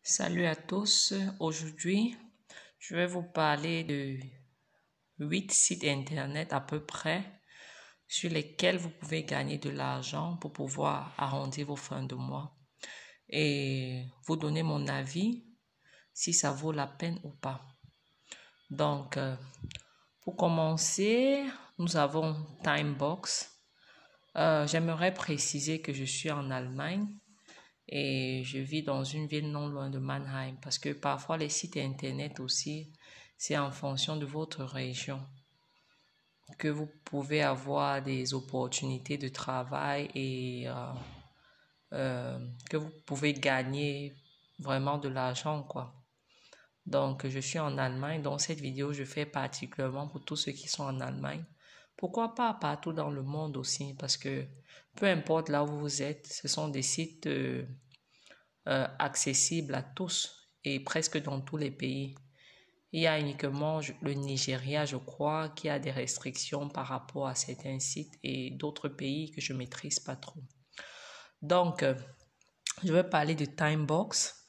Salut à tous, aujourd'hui je vais vous parler de 8 sites internet à peu près sur lesquels vous pouvez gagner de l'argent pour pouvoir arrondir vos fins de mois et vous donner mon avis si ça vaut la peine ou pas. Donc pour commencer, nous avons Timebox. J'aimerais préciser que je suis en Allemagne et je vis dans une ville non loin de Mannheim parce que parfois les sites internet aussi, c'est en fonction de votre région que vous pouvez avoir des opportunités de travail et que vous pouvez gagner vraiment de l'argent, quoi. Donc, je suis en Allemagne, donc cette vidéo, je fais particulièrement pour tous ceux qui sont en Allemagne. Pourquoi pas partout dans le monde aussi, parce que peu importe là où vous êtes, ce sont des sites accessibles à tous et presque dans tous les pays. Il y a uniquement le Nigeria, je crois, qui a des restrictions par rapport à certains sites et d'autres pays que je maîtrise pas trop. Donc, je vais parler de Timebox.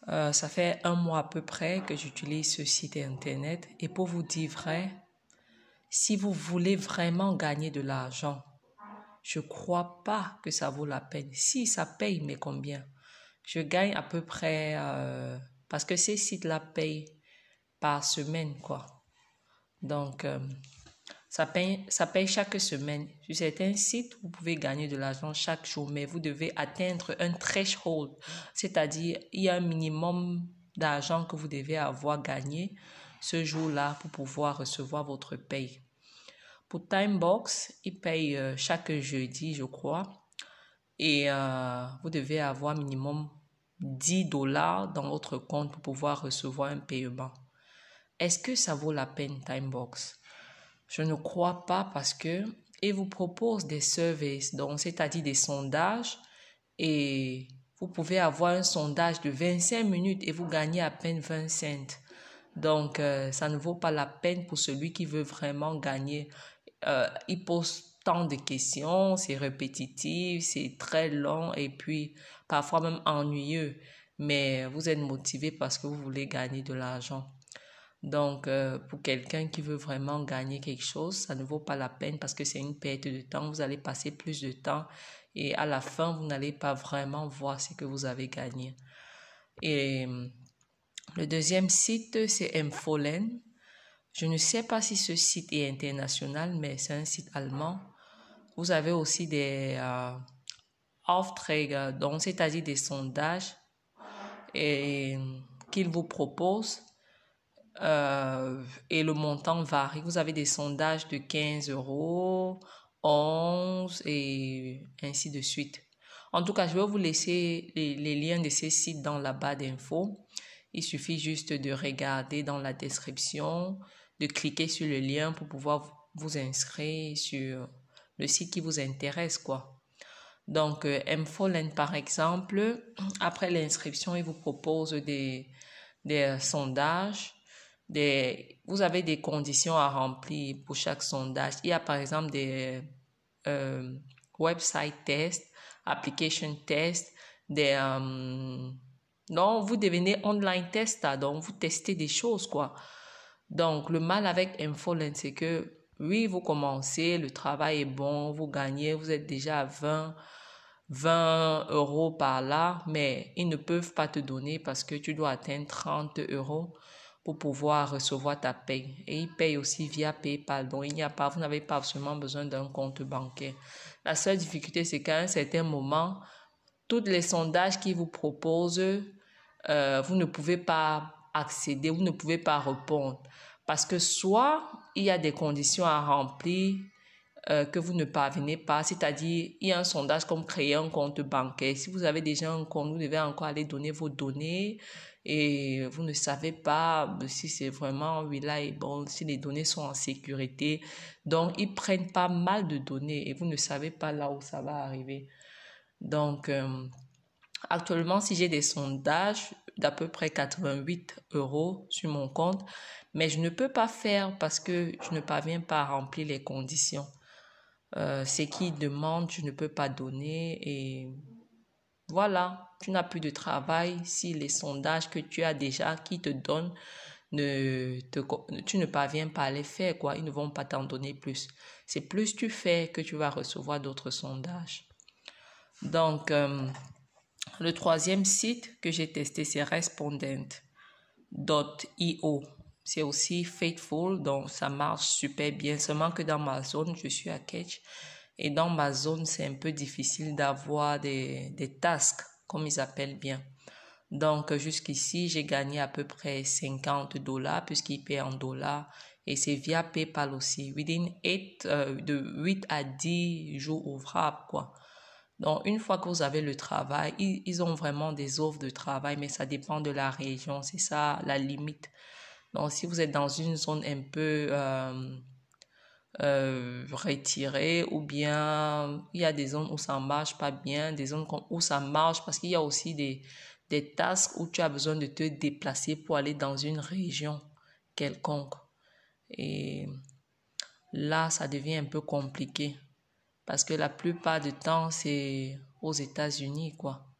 Ça fait un mois à peu près que j'utilise ce site internet et pour vous dire vrai, si vous voulez vraiment gagner de l'argent, je crois pas que ça vaut la peine. Si ça paye, mais combien? Je gagne à peu près, parce que ces sites-là payent par semaine, quoi. Donc, ça paye chaque semaine. Sur certains sites, vous pouvez gagner de l'argent chaque jour, mais vous devez atteindre un threshold, c'est-à-dire il y a un minimum d'argent que vous devez avoir gagné ce jour-là pour pouvoir recevoir votre paye. Pour Timebox, il paye chaque jeudi, je crois, et vous devez avoir minimum $10 dans votre compte pour pouvoir recevoir un paiement. Est-ce que ça vaut la peine, Timebox? Je ne crois pas parce que ils vous proposent des services, donc c'est-à-dire des sondages, et vous pouvez avoir un sondage de 25 minutes et vous gagnez à peine 20 cents. Donc, ça ne vaut pas la peine pour celui qui veut vraiment gagner. Il pose tant de questions, c'est répétitif, c'est très long et puis parfois même ennuyeux. Mais vous êtes motivé parce que vous voulez gagner de l'argent. Donc, pour quelqu'un qui veut vraiment gagner quelque chose, ça ne vaut pas la peine parce que c'est une perte de temps. Vous allez passer plus de temps et à la fin, vous n'allez pas vraiment voir ce que vous avez gagné. Et le deuxième site, c'est Infolen. Je ne sais pas si ce site est international, mais c'est un site allemand. Vous avez aussi des Aufträge, donc c'est-à-dire des sondages et qu'ils vous proposent. Et le montant varie. Vous avez des sondages de 15 €, 11 et ainsi de suite. En tout cas, je vais vous laisser les liens de ces sites dans la barre d'infos. Il suffit juste de regarder dans la description, de cliquer sur le lien pour pouvoir vous inscrire sur le site qui vous intéresse, quoi. Donc, Infolen, par exemple, après l'inscription, il vous propose des sondages. Vous avez des conditions à remplir pour chaque sondage. Il y a par exemple des website tests, application tests, donc vous devenez online tester, donc vous testez des choses, quoi. Donc le mal avec Infolen, c'est que oui, vous commencez, le travail est bon, vous gagnez, vous êtes déjà à 20 € par là, mais ils ne peuvent pas te donner parce que tu dois atteindre 30 € pour pouvoir recevoir ta paye. Et ils payent aussi via PayPal. Donc, vous n'avez pas absolument besoin d'un compte bancaire. La seule difficulté, c'est qu'à un certain moment, tous les sondages qu'ils vous proposent, vous ne pouvez pas accéder, vous ne pouvez pas répondre. Parce que soit il y a des conditions à remplir que vous ne parvenez pas, c'est-à-dire il y a un sondage comme créer un compte bancaire. Si vous avez déjà un compte, vous devez encore aller donner vos données et vous ne savez pas si c'est vraiment reliable, si les données sont en sécurité. Donc, ils prennent pas mal de données et vous ne savez pas là où ça va arriver. Donc, actuellement, si j'ai des sondages d'à peu près 88 € sur mon compte, mais je ne peux pas faire parce que je ne parviens pas à remplir les conditions. Ce qu'ils demandent, je ne peux pas donner et voilà, tu n'as plus de travail si les sondages que tu as déjà qui te donnent tu ne parviens pas à les faire, quoi. Ils ne vont pas t'en donner plus. C'est plus tu fais que tu vas recevoir d'autres sondages. Donc, le troisième site que j'ai testé, c'est Respondent.io. C'est aussi faithful, donc ça marche super bien. Seulement que dans ma zone, je suis à Ketch. Et dans ma zone, c'est un peu difficile d'avoir des tasks, comme ils appellent bien. Donc, jusqu'ici, j'ai gagné à peu près $50 puisqu'ils paient en dollars. Et c'est via PayPal aussi. De 8 à 10 jours ouvrables, quoi. Donc, une fois que vous avez le travail, ils ont vraiment des offres de travail, mais ça dépend de la région. C'est ça la limite. Donc, si vous êtes dans une zone un peu retirée ou bien il y a des zones où ça marche pas bien, des zones où ça marche parce qu'il y a aussi des tasks où tu as besoin de te déplacer pour aller dans une région quelconque. Et là, ça devient un peu compliqué parce que la plupart du temps, c'est aux États-Unis, quoi.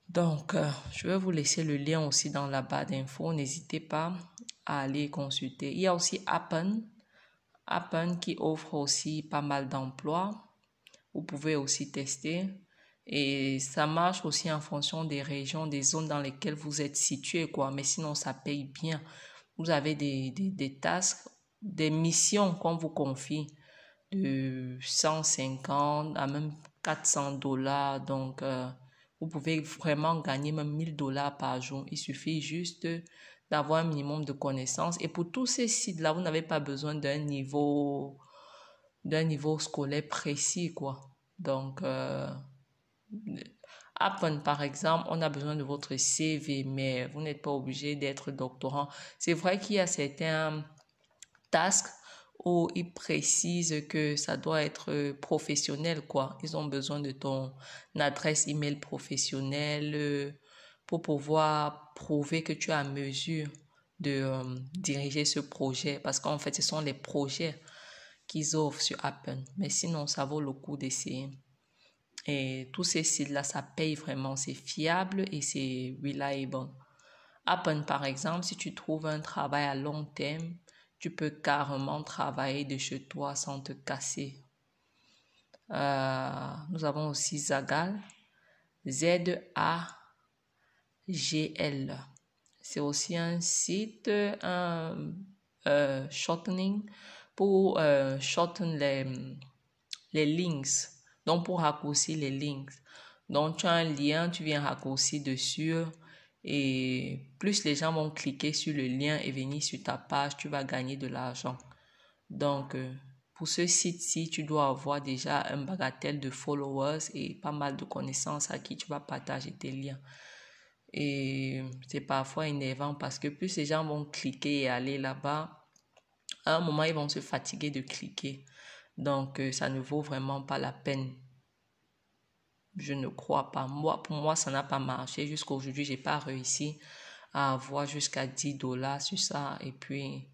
Donc, je vais vous laisser le lien aussi dans la barre d'infos. N'hésitez pas à aller consulter. Il y a aussi Appen qui offre aussi pas mal d'emplois. Vous pouvez aussi tester. Et ça marche aussi en fonction des régions, des zones dans lesquelles vous êtes situé, quoi. Mais sinon, ça paye bien. Vous avez des tasks, des missions qu'on vous confie de 150 à même $400. Donc, vous pouvez vraiment gagner même $1000 par jour. Il suffit juste d'avoir un minimum de connaissances. Et pour tous ces sites-là, vous n'avez pas besoin d'un niveau scolaire précis, quoi. Donc, Appen, par exemple, on a besoin de votre CV, mais vous n'êtes pas obligé d'être doctorant. C'est vrai qu'il y a certains tasks où ils précisent que ça doit être professionnel, quoi. Ils ont besoin de ton adresse email professionnelle pour pouvoir prouver que tu es à mesure de diriger ce projet. Parce qu'en fait, ce sont les projets qu'ils offrent sur Appen. Mais sinon, ça vaut le coup d'essayer. Et tous ces sites-là, ça paye vraiment. C'est fiable et c'est reliable. Appen, par exemple, si tu trouves un travail à long terme, tu peux carrément travailler de chez toi sans te casser. Nous avons aussi Zagal, ZAGL. C'est aussi un site, shortening pour shorten les links. Donc, pour raccourcir les links. Donc, tu as un lien, tu viens raccourcir dessus. Et plus les gens vont cliquer sur le lien et venir sur ta page, tu vas gagner de l'argent. Donc, pour ce site-ci, tu dois avoir déjà un bagatelle de followers et pas mal de connaissances à qui tu vas partager tes liens. Et c'est parfois énervant parce que plus les gens vont cliquer et aller là-bas, à un moment, ils vont se fatiguer de cliquer. Donc, ça ne vaut vraiment pas la peine. Je ne crois pas. Pour moi, ça n'a pas marché. Jusqu'à aujourd'hui, j'ai pas réussi à avoir jusqu'à $10 sur ça. Et puis,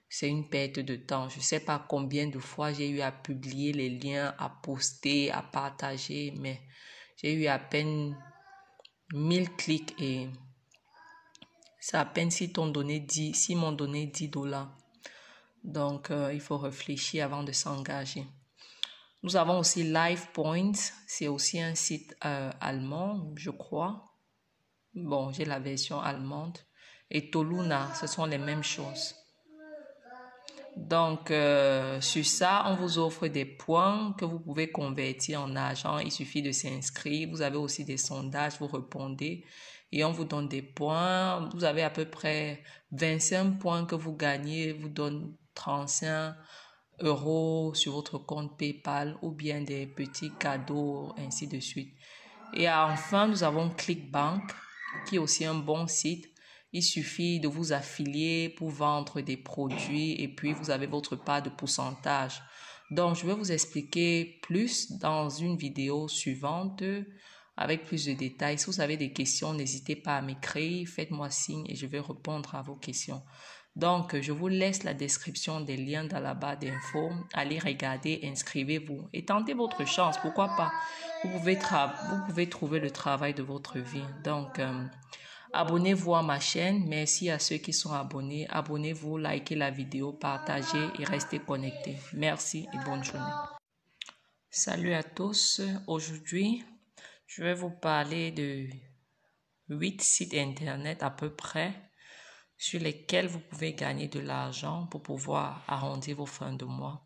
c'est une perte de temps. Je sais pas combien de fois j'ai eu à publier les liens, à poster, à partager, mais j'ai eu à peine 1000 clics et c'est à peine s'ils m'ont donné $10. Donc, il faut réfléchir avant de s'engager. Nous avons aussi LivePoint, c'est aussi un site allemand, je crois. Bon, j'ai la version allemande. Et Toluna, ce sont les mêmes choses. Donc, sur ça, on vous offre des points que vous pouvez convertir en argent. Il suffit de s'inscrire. Vous avez aussi des sondages, vous répondez et on vous donne des points. Vous avez à peu près 25 points que vous gagnez, vous donne 35 euros sur votre compte PayPal ou bien des petits cadeaux, ainsi de suite. Et enfin, nous avons ClickBank, qui est aussi un bon site. Il suffit de vous affilier pour vendre des produits et puis vous avez votre part de pourcentage. Donc, je vais vous expliquer plus dans une vidéo suivante avec plus de détails. Si vous avez des questions, n'hésitez pas à m'écrire, faites-moi signe et je vais répondre à vos questions. Donc, je vous laisse la description des liens dans la barre d'infos. Allez regarder, inscrivez-vous et tentez votre chance. Pourquoi pas? Vous pouvez trouver le travail de votre vie. Donc, abonnez-vous à ma chaîne. Merci à ceux qui sont abonnés. Abonnez-vous, likez la vidéo, partagez et restez connectés. Merci et bonne journée. Salut à tous. Aujourd'hui, je vais vous parler de 8 sites internet à peu près sur lesquels vous pouvez gagner de l'argent pour pouvoir arrondir vos fins de mois.